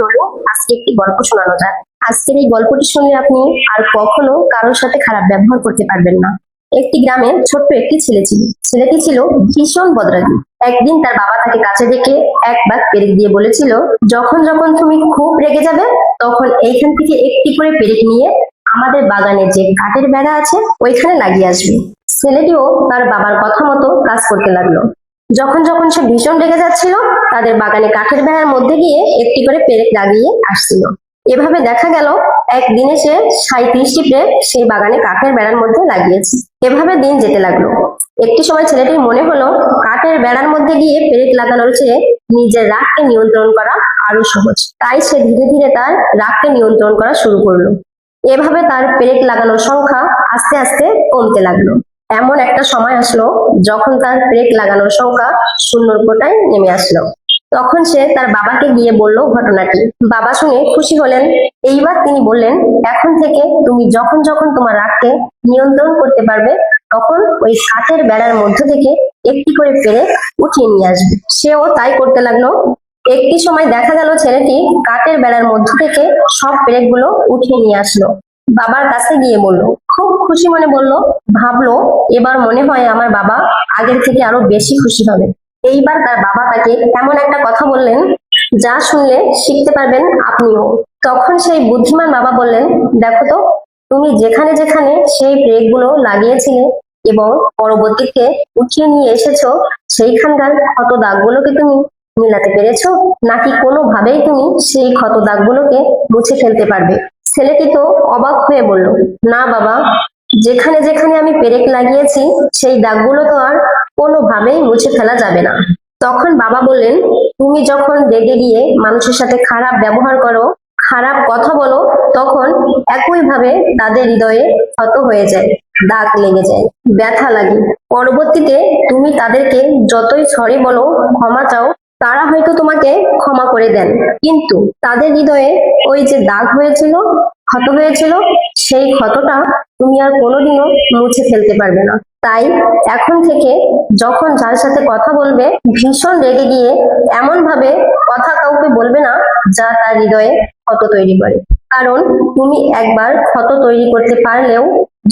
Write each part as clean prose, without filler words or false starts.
চলুন আজকে একটি গল্প শোনানো যাক। আজকের এই গল্পটি শুনলে আপনি আর কখনো কারোর সাথে খারাপ ব্যবহার করতে পারবেন না। একটি গ্রামে ছোট্ট একটি ছেলে ছিল। ছেলেটি ছিল ভীষণ বদরাগী। একদিন তার বাবা তাকে কাছে ডেকে এক বাগ পেরেক দিয়ে বলেছিল, যখন যখন তুমি খুব রেগে যাবে তখন এইখান থেকে একটি করে পেরেক নিয়ে আমাদের বাগানে যে কাঠের বেড়া আছে ওইখানে লাগিয়ে আসবে। ছেলেটিও তার বাবার কথা মতো কাজ করতে লাগলো। যখন যখন সে ভীষণ রেগে যাচ্ছিল তাদের বাগানে কাঠের বেড়ার মধ্যে গিয়ে একটি করে পেরেক লাগিয়ে আসছিল। এভাবে দেখা গেল একদিনে সে 37টি পেরেক সেই বাগানে কাঠের বেড়ার মধ্যে লাগিয়েছে। এভাবে দিন যেতে লাগলো। একটি সময় ছেলেটির মনে হলো কাঠের বেড়ার মধ্যে গিয়ে পেরেক লাগানোর চেয়ে নিজের রাগকে নিয়ন্ত্রণ করা আরো সহজ। তাই সে ধীরে ধীরে তার রাগকে নিয়ন্ত্রণ করা শুরু করলো। এভাবে তার পেরেক লাগানোর সংখ্যা আস্তে আস্তে কমতে লাগলো। এমন একটা সময় আসলো যখন তার পেরেক লাগানোর সংখ্যা শূন্যর কোটায় নেমে আসলো। তখন সে তার বাবাকে গিয়ে বলল ঘটনাটি। বাবা শুনে খুশি হলেন। এইবার তিনি বললেন, এখন থেকে তুমি যখন যখন তোমার রাগকে নিয়ন্ত্রণ করতে পারবে তখন ওই কাঠের বেড়ার মধ্য থেকে একটি করে পেরেক উঠিয়ে নিয়ে আসবে। সেও তাই করতে লাগলো। একটি সময় দেখা গেল ছেলেটি কাঠের বেড়ার মধ্য থেকে সব পেরেকগুলো উঠিয়ে নিয়ে আসলো। বাবার কাছে গিয়ে বলল, খুব খুশি মনে বলল, ভাবলো এবার মনে হয় আমার বাবা আগের থেকে আরো বেশি খুশি হবে। এইবার তার বাবা তাকে এমন একটা কথা বললেন যা শুনলে শিখতে পারবেন আপনিও। তখন সেই বুদ্ধিমান বাবা বললেন, দেখো তো, তুমি যেখানে যেখানে সেই পেরেকগুলো লাগিয়েছিলে এবং পরবর্তীতে উঠিয়ে নিয়ে এসেছো সেইখানকার ক্ষত দাগগুলোকে তুমি মিলাতে পেরেছো, নাকি কোনোভাবেই তুমি সেই ক্ষত দাগগুলোকে মুছে ফেলতে পারবে? ছেলেটি তো অবাক হয়ে বলল, না বাবা, যেখানে যেখানে আমি পেরেক লাগিয়েছি সেই দাগগুলো তো আর কোনোভাবেই মুছে ফেলা যাবে না। তখন বাবা বললেন, তুমি যখন রেগে গিয়ে মানুষের সাথে খারাপ ব্যবহার করো, খারাপ কথা বলো, তখন একইভাবে তাদের হৃদয়ে ক্ষত হয়ে যায়, দাগ লেগে যায়, ব্যথা লাগে। পরবর্তীতে তুমি তাদেরকে যতই সরি বলো, ক্ষমা চাও, তারা হয়তো তোমাকে ক্ষমা করে দেন, কিন্তু তাদের হৃদয়ে ওই যে দাগ হয়েছিল, ক্ষত হয়েছিল, সেই ক্ষতটা তুমি আর কোনোদিনও মুছে ফেলতে পারবে না। তাই এখন থেকে যখন যার সাথে কথা বলবে ভীষণ রেগে গিয়ে এমন ভাবে কথা কাউকে বলবে না যা তার হৃদয়ে ক্ষত তৈরি করে। কারণ তুমি একবার ক্ষত তৈরি করতে পারলেও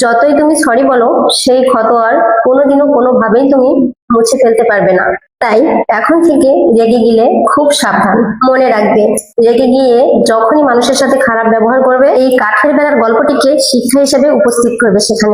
যতই তুমি সরি বলো সেই ক্ষত আর কোনোদিনও কোনোভাবেই তুমি মুছে ফেলতে পারবে না। তাই এখন থেকে রেগে গেলে খুব সাবধান। মনে রাখবে, রেগে গিয়ে যখনই মানুষের সাথে খারাপ ব্যবহার করবে এই কাঠের বেড়ার গল্পটিকে শিক্ষা হিসেবে উপস্থিত করবে সেখানে।